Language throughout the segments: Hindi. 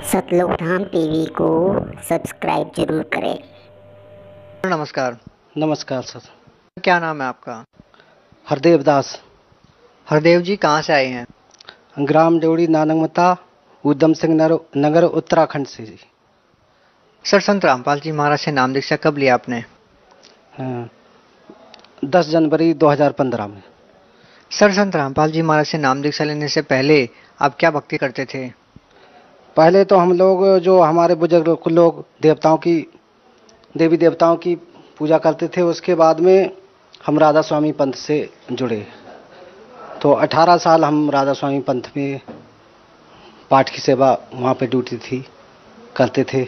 सतलोक धाम टीवी को सब्सक्राइब जरूर करें। नमस्कार। नमस्कार सर। क्या नाम है आपका? हरदेव दास। हरदेव जी कहाँ से आए हैं? ग्राम डेवड़ी नानकमता, उधम सिंह नगर, उत्तराखंड से जी। सर, संत रामपाल जी महाराज से नाम दीक्षा कब लिया आपने? 10 जनवरी 2015 में। सर, संत रामपाल जी महाराज से नाम दीक्षा लेने से पहले आप क्या भक्ति करते थे? पहले तो हम लोग जो हमारे बुजुर्ग लोग देवी देवताओं की पूजा करते थे, उसके बाद में हम राधा स्वामी पंथ से जुड़े। तो 18 साल हम राधा स्वामी पंथ में पाठ की सेवा वहाँ पे ड्यूटी थी करते थे।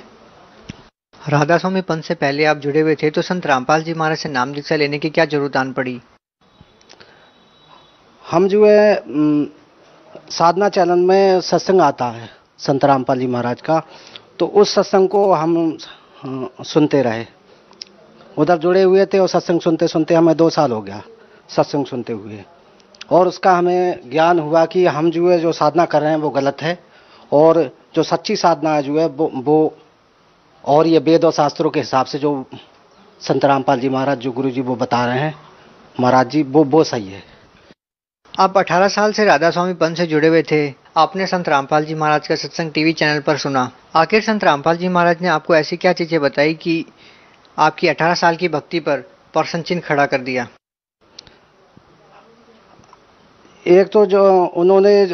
राधा स्वामी पंथ से पहले आप जुड़े हुए थे, तो संत रामपाल जी महाराज से नाम दीक्षा लेने की क्या जरूरत आन पड़ी? हम जो है साधना चैनल में सत्संग आता है संत रामपाल जी महाराज का, तो उस सत्संग को हम सुनते रहे। उधर जुड़े हुए थे और सत्संग सुनते सुनते हमें 2 साल हो गया सत्संग सुनते हुए, और उसका हमें ज्ञान हुआ कि हम जो है जो साधना कर रहे हैं वो गलत है, और जो सच्ची साधना है जो है वो और ये वेद और शास्त्रों के हिसाब से जो संत रामपाल जी महाराज जो गुरु जी वो बता रहे हैं महाराज जी, वो सही है। आप 18 साल से राधा स्वामी पंथ से जुड़े हुए थे। आपने संत रामपाल जी महाराज का सत्संग टीवी चैनल पर सुना। आखिर संत रामपाल जी महाराज ने आपको ऐसी क्या चीजें बताई कि आपकी 18 साल की भक्ति पर प्रश्न चिन्ह खड़ा कर दिया? एक तो जो उन्होंने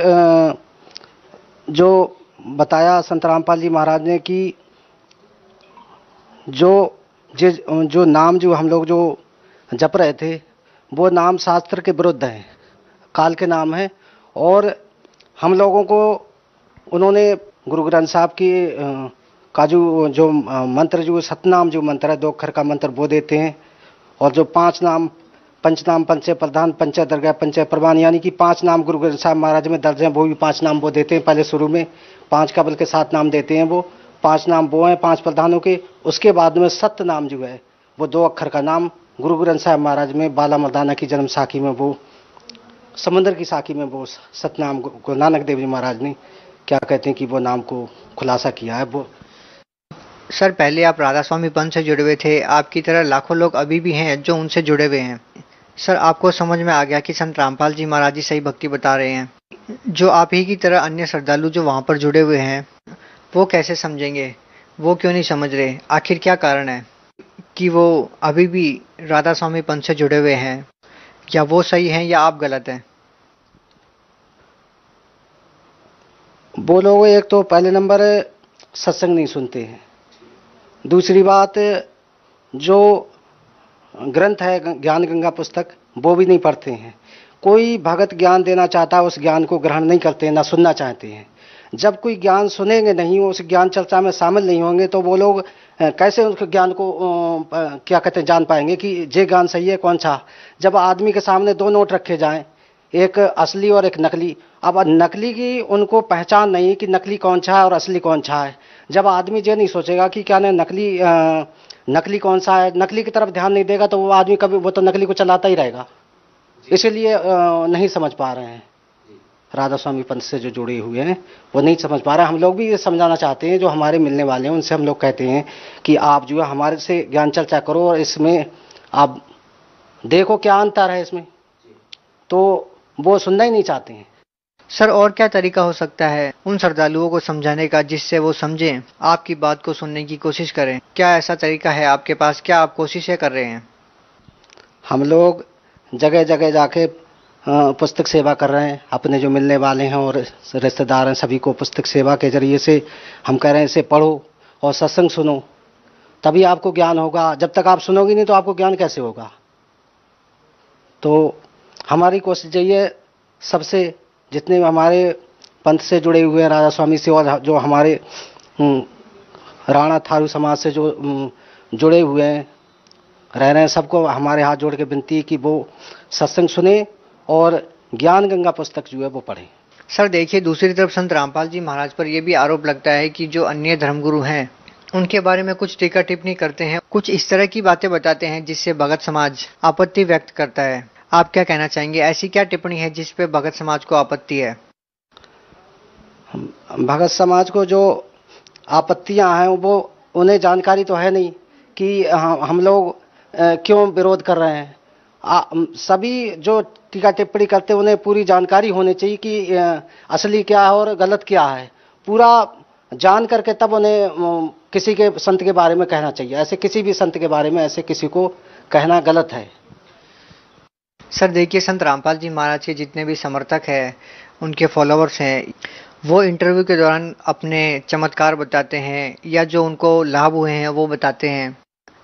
जो बताया संत रामपाल जी महाराज ने कि जो नाम जो हम लोग जो जप रहे थे वो नाम शास्त्र के विरुद्ध है, काल के नाम है, और हम लोगों को उन्होंने गुरु ग्रंथ साहब की का जो मंत्र जो सतनाम जो मंत्र है 2 अक्षर का मंत्र वो देते हैं, और जो 5 नाम पंचनाम पंचे प्रधान पंचे दरगाह पंचे प्रवान, यानी कि 5 नाम गुरु ग्रंथ साहब महाराज में दर्ज हैं, वो भी 5 नाम वो देते हैं। पहले शुरू में 5 का बल्कि 7 नाम देते हैं, वो 5 नाम वो हैं 5 प्रधानों के। उसके बाद में सत्य नाम जो है वो 2 अक्षर का नाम गुरु ग्रंथ साहब महाराज में बाला मर्दाना की जन्म साखी में, वो समंदर की साखी में वो सतनाम गुरु नानक देव जी महाराज ने क्या कहते हैं कि वो नाम को खुलासा किया है वो। सर, पहले आप राधा स्वामी पंथ से जुड़े हुए थे। आपकी तरह लाखों लोग अभी भी हैं जो उनसे जुड़े हुए हैं। सर, आपको समझ में आ गया कि संत रामपाल जी महाराज जी सही भक्ति बता रहे हैं। जो आप ही की तरह अन्य श्रद्धालु जो वहां पर जुड़े हुए हैं वो कैसे समझेंगे? वो क्यों नहीं समझ रहे? आखिर क्या कारण है कि वो अभी भी राधा स्वामी पंथ से जुड़े हुए हैं? या वो सही हैं या आप गलत हैं? वो लोग एक तो पहले नंबर सत्संग नहीं सुनते हैं, दूसरी बात जो ग्रंथ है ज्ञान गंगा पुस्तक वो भी नहीं पढ़ते हैं। कोई भगत ज्ञान देना चाहता है उस ज्ञान को ग्रहण नहीं करते हैं, ना सुनना चाहते हैं। जब कोई ज्ञान सुनेंगे नहीं, उस ज्ञान चर्चा में शामिल नहीं होंगे, तो वो लोग कैसे उस ज्ञान को क्या कहते हैं जान पाएंगे कि ये ज्ञान सही है कौन सा। जब आदमी के सामने 2 नोट रखे जाएं, एक असली और एक नकली, अब नकली की उनको पहचान नहीं कि नकली कौन सा है और असली कौन सा है। जब आदमी ये नहीं सोचेगा कि क्या नकली कौन सा है, नकली की तरफ ध्यान नहीं देगा, तो वो आदमी कभी वो तो नकली को चलाता ही रहेगा। इसीलिए नहीं समझ पा रहे हैं राधा स्वामी पंथ से जो जुड़े हुए हैं वो नहीं समझ पा रहे हैं। हम लोग भी ये समझाना चाहते हैं, जो हमारे मिलने वाले हैं उनसे हम लोग कहते हैं कि आप जो है हमारे से ज्ञान चर्चा करो और इसमें आप देखो क्या अंतर है इसमें, तो वो सुनना ही नहीं चाहते हैं। सर, और क्या तरीका हो सकता है उन श्रद्धालुओं को समझाने का जिससे वो समझें, आपकी बात को सुनने की कोशिश करें? क्या ऐसा तरीका है आपके पास? क्या आप कोशिशें कर रहे हैं? हम लोग जगह जगह जाके पुस्तक सेवा कर रहे हैं, अपने जो मिलने वाले हैं और रिश्तेदार हैं सभी को पुस्तक सेवा के जरिए से हम कह रहे हैं इसे पढ़ो और सत्संग सुनो, तभी आपको ज्ञान होगा। जब तक आप सुनोगे नहीं तो आपको ज्ञान कैसे होगा। तो हमारी कोशिश यही है, सबसे जितने हमारे पंथ से जुड़े हुए हैं राधा स्वामी से, और जो हमारे राणा थारू समाज से जो जुड़े हुए हैं रह रहे हैं, सबको हमारे हाथ जोड़ के विनती है कि वो सत्संग सुने और ज्ञान गंगा पुस्तक जो है वो पढ़ें। सर देखिए, दूसरी तरफ संत रामपाल जी महाराज पर यह भी आरोप लगता है कि जो अन्य धर्मगुरु हैं उनके बारे में कुछ टीका टिप्पणी करते हैं, कुछ इस तरह की बातें बताते हैं जिससे भगत समाज आपत्ति व्यक्त करता है। आप क्या कहना चाहेंगे? ऐसी क्या टिप्पणी है जिस पे भगत समाज को आपत्ति है? भगत समाज को जो आपत्तियां हैं वो उन्हें जानकारी तो है नहीं कि हम लोग क्यों विरोध कर रहे हैं। सभी जो टीका टिप्पणी करते हैं उन्हें पूरी जानकारी होनी चाहिए कि असली क्या है और गलत क्या है, पूरा जान करके तब उन्हें किसी के संत के बारे में कहना चाहिए। ऐसे किसी भी संत के बारे में ऐसे किसी को कहना गलत है। सर देखिए, संत रामपाल जी महाराज के जितने भी समर्थक हैं, उनके फॉलोअर्स हैं, वो इंटरव्यू के दौरान अपने चमत्कार बताते हैं या जो उनको लाभ हुए हैं वो बताते हैं।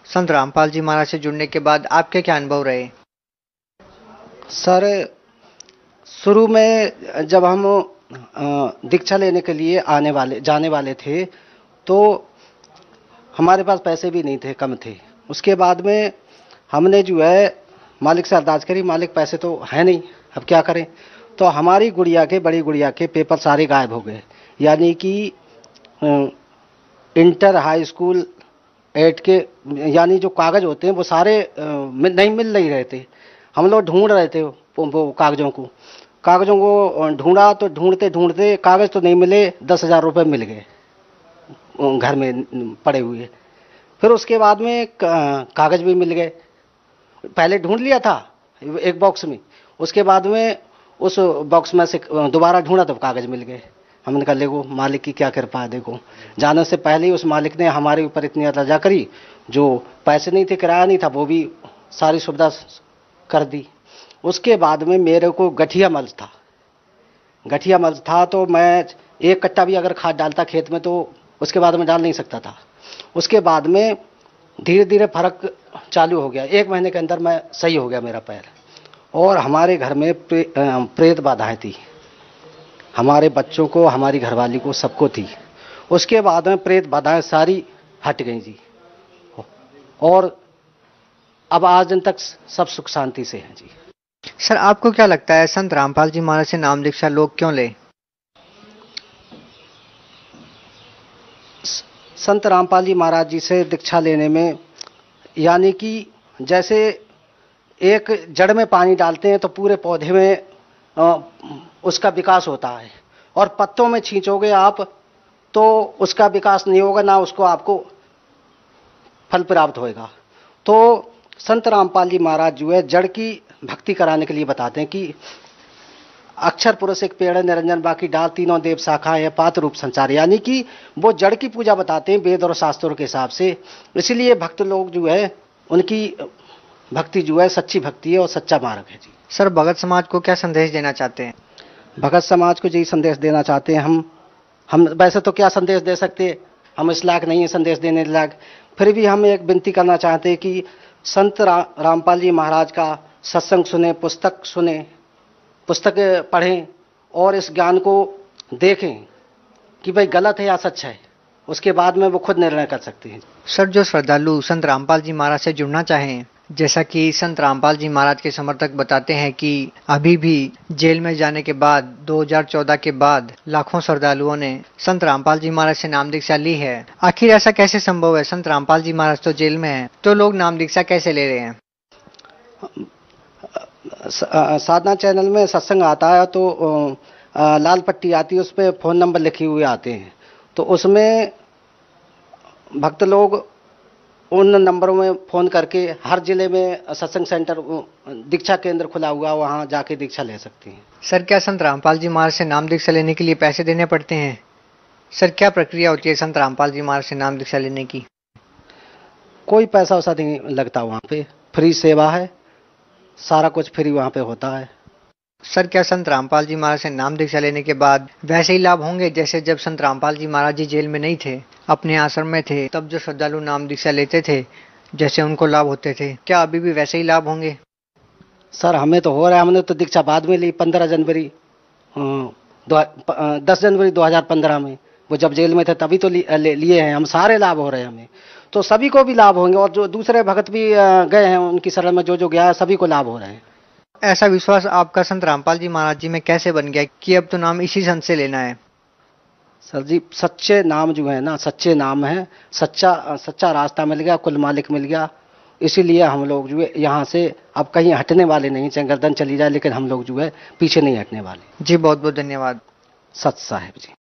संत रामपाल जी महाराज से जुड़ने के बाद आपके क्या अनुभव रहे? सर शुरू में जब हम दीक्षा लेने के लिए जाने वाले थे तो हमारे पास पैसे भी नहीं थे, कम थे। उसके बाद में हमने जो है मालिक से अरदास करी, मालिक पैसे तो है नहीं, अब क्या करें। तो हमारी गुड़िया के, बड़ी गुड़िया के पेपर सारे गायब हो गए, यानी कि इंटर, हाई स्कूल, 8 के यानी जो कागज होते हैं वो सारे नहीं मिल नहीं रहे थे। हम लोग ढूंढ रहे थे वो कागजों को ढूंढा, तो ढूंढते ढूंढते कागज तो नहीं मिले, 10,000 रुपये मिल गए घर में पड़े हुए। फिर उसके बाद में कागज भी मिल गए। पहले ढूंढ लिया था एक बॉक्स में, उसके बाद में उस बॉक्स में से दोबारा ढूंढा तो कागज मिल गए। हमने कहा देखो मालिक की क्या कृपा है। देखो जाने से पहले ही उस मालिक ने हमारे ऊपर इतनी रजा करी, जो पैसे नहीं थे, किराया नहीं था, वो भी सारी सुविधा कर दी। उसके बाद में मेरे को गठिया मल्च था, तो मैं 1 कट्टा भी अगर खाद डालता खेत में तो उसके बाद में डाल नहीं सकता था। उसके बाद में धीरे धीरे फर्क चालू हो गया। 1 महीने के अंदर मैं सही हो गया मेरा पैर। और हमारे घर में प्रेत बाधाएं थी, हमारे बच्चों को, हमारी घरवाली को, सबको थी। उसके बाद में प्रेत बाधाएं सारी हट गई जी, और अब आज दिन तक सब सुख शांति से हैं जी। सर आपको क्या लगता है संत रामपाल जी महाराज से नाम दीक्षा लोग क्यों ले? संत रामपाल जी महाराज जी से दीक्षा लेने में, यानी कि जैसे एक जड़ में पानी डालते हैं तो पूरे पौधे में उसका विकास होता है, और पत्तों में छींचोगे आप तो उसका विकास नहीं होगा, ना उसको आपको फल प्राप्त होएगा। तो संत रामपाल जी महाराज जो है जड़ की भक्ति कराने के लिए बताते हैं कि अक्षर पुरुष एक पेड़ है, निरंजन बाकी डाल, तीनों देव शाखा है, पात्र रूप संचार, यानी कि वो जड़ की पूजा बताते हैं वेद और शास्त्रों के हिसाब से। इसलिए भक्त लोग जो है उनकी भक्ति जो है सच्ची भक्ति है और सच्चा मार्ग है जी। सर भगत समाज को क्या संदेश देना चाहते हैं? भगत समाज को यही संदेश देना चाहते हैं हम वैसे तो क्या संदेश दे सकते, हम इस लायक नहीं है संदेश देने लायक, फिर भी हम एक विनती करना चाहते हैं कि संत रामपाल जी महाराज का सत्संग सुने, पुस्तक पढ़ें और इस ज्ञान को देखें कि भाई गलत है या सच है, उसके बाद में वो खुद निर्णय कर सकते हैं। सर जो श्रद्धालु संत रामपाल जी महाराज से जुड़ना चाहें, जैसा कि संत रामपाल जी महाराज के समर्थक बताते हैं कि अभी भी जेल में जाने के बाद 2014 के बाद लाखों श्रद्धालुओं ने संत रामपाल जी महाराज से नाम दीक्षा ली है। आखिर ऐसा कैसे संभव है? संत रामपाल जी महाराज तो जेल में हैं, तो लोग नाम दीक्षा कैसे ले रहे हैं? साधना चैनल में सत्संग आता है तो लाल पट्टी आती है, उस पर फोन नंबर लिखे हुए आते हैं, तो उसमें भक्त लोग उन नंबरों में फोन करके हर जिले में सत्संग सेंटर, दीक्षा केंद्र खुला हुआ, वहां जाके दीक्षा ले सकते हैं। सर क्या संत रामपाल जी महाराज से नाम दीक्षा लेने के लिए पैसे देने पड़ते हैं? सर क्या प्रक्रिया होती है संत रामपाल जी महाराज से नाम दीक्षा लेने की? कोई पैसा वैसा नहीं लगता, वहां पे फ्री सेवा है, सारा कुछ फ्री वहां पे होता है। सर क्या संत रामपाल जी महाराज से नाम दीक्षा लेने के बाद वैसे ही लाभ होंगे जैसे जब संत रामपाल जी महाराज जी जेल में नहीं थे, अपने आश्रम में थे, तब जो श्रद्धालु नाम दीक्षा लेते थे जैसे उनको लाभ होते थे, क्या अभी भी वैसे ही लाभ होंगे? सर हमें तो हो रहा है, हमने तो दीक्षा बाद में ली 10 जनवरी 2015 में, वो जब जेल में थे तभी तो लिए हैं हम, सारे लाभ हो रहे हैं हमें, तो सभी को भी लाभ होंगे, और जो दूसरे भक्त भी गए हैं उनकी शरण में जो गया है सभी को लाभ हो रहे हैं। ऐसा विश्वास आपका संत रामपाल जी महाराज जी में कैसे बन गया कि अब तो नाम इसी संत से लेना है? सर जी सच्चे नाम जो है ना, सच्चे नाम है, सच्चा रास्ता मिल गया, कुल मालिक मिल गया, इसीलिए हम लोग जो है यहाँ से अब कहीं हटने वाले नहीं, चाहे गर्दन चली जाए लेकिन हम लोग जो है पीछे नहीं हटने वाले। जी बहुत बहुत धन्यवाद। सच साहेब जी।